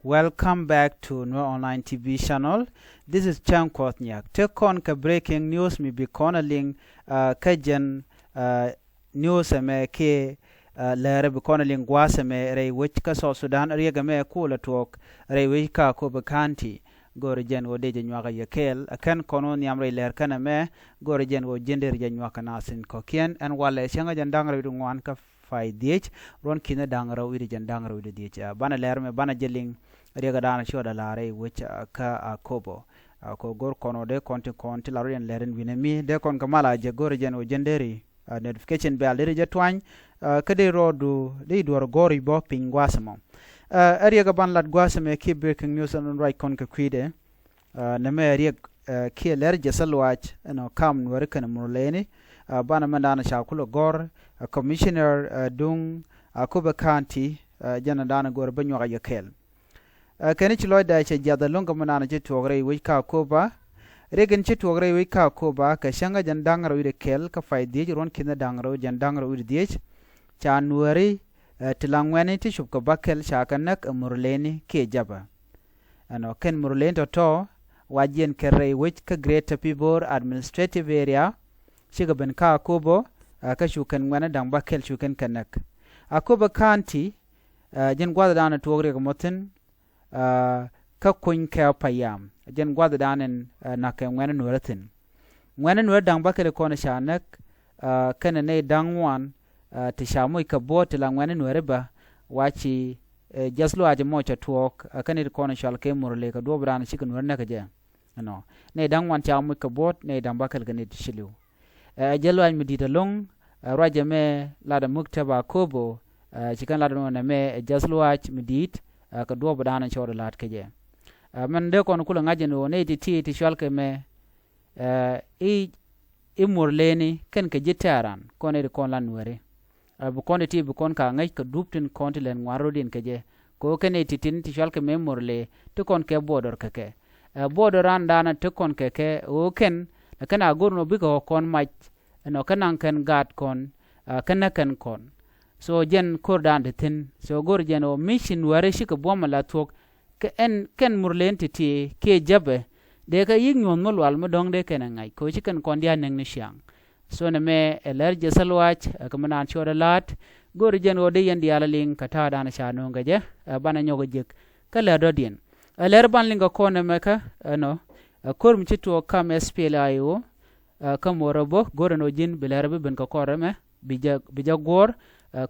Welcome back to Nuer Online TV channel. This is Chang Kwatnyak. Take on ka breaking news mi bi kona ling kajan news me ke lere bi kona ling gwase me rei wich ka so Sudan riega me kula tuok rei wich ka ko bekanti gore jen wo deje nywaka yekel akan kono nyam rei ler kana me gore jen wo jender je nywaka nasin kokien en wale changa jandang rei ngwan ka fai diech ron kina dangra wiri jandang rei diech bana ler me bana jeling riega dana shoda lare which ka akobo ko gor kono de konti la rien leren winemi de kon kamala je gor jen o jenderi notification bell de je twany kede rodu de dor gori bo pingwasamo riega ban lat gwasame keep breaking news on right kon ka kwide na me rieg ke ler je salwach no kam nuer kana murlëë bana mandana shakulo gor commissioner dung akoba county jana dana gor banyo ga yekel kani ci loida ce jada longa manana ci togre wi ka koba regen ci togre wi ka koba ka shanga jan dangar wi de kel ka faydi ron kina dangar jan dangar wi de cha nuari tilangwani ti shub ka bakel shaka nak murlëë ke jaba ano ken murlëë to wajien kerre wi ka greater people administrative area shiga ben ka kobo ka shukan ngwana dang bakel shukan kanak akoba county jen gwada dana togre ko motin ka kuny ka payam jen gwada danen na ka ngwana nuratin ngwana nur dang bakale kona shanak kana ne dangwan ti shamu ka bot la ngwana nureba wachi jaslo aje mocha tuok kana kona shal ke murle ka do brana shikan nur na ka je no ne dangwan chamu ka bot ne dang bakale gane shilu jelo ay medita long raja me lada muktaba kobo chikan lada no me jaslo aj medit ka do badana choro lat keje man de kon kula ngaje no ne ti shalke me e murlëë ken ke jitaran kon e kon lan were bu kon ti bu kon ka ngai ka duptin kontilen ngwaro din keje ko ken e tin ti shalke me murlëë to kon ke bodor keke bodoran dana to kon keke o ken kana gorno bi ko kon mach no kanan ken gat kon kana ken kon so jen kordan de tin so gor jen o mission ware shi ka boma la tok ken murlëë ti ke jabe de ka yig nyon mo wal mo dong de ken ngai ko shi ken kon dia neng ni shang so na me elerje salwach ka manan chora lat gor jen o de yen dia la ling ka ta dana sha no ngaje bana nyogo jek ka le do din ler ban linga ko na me ka no kor mi to kam SPLIO ka morobo gor no jin belerbe ben ka koreme bija gor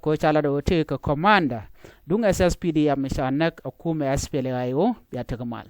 ko chala do te ka commander dung SSPD ya mishanak akume SPLIO ya tagamal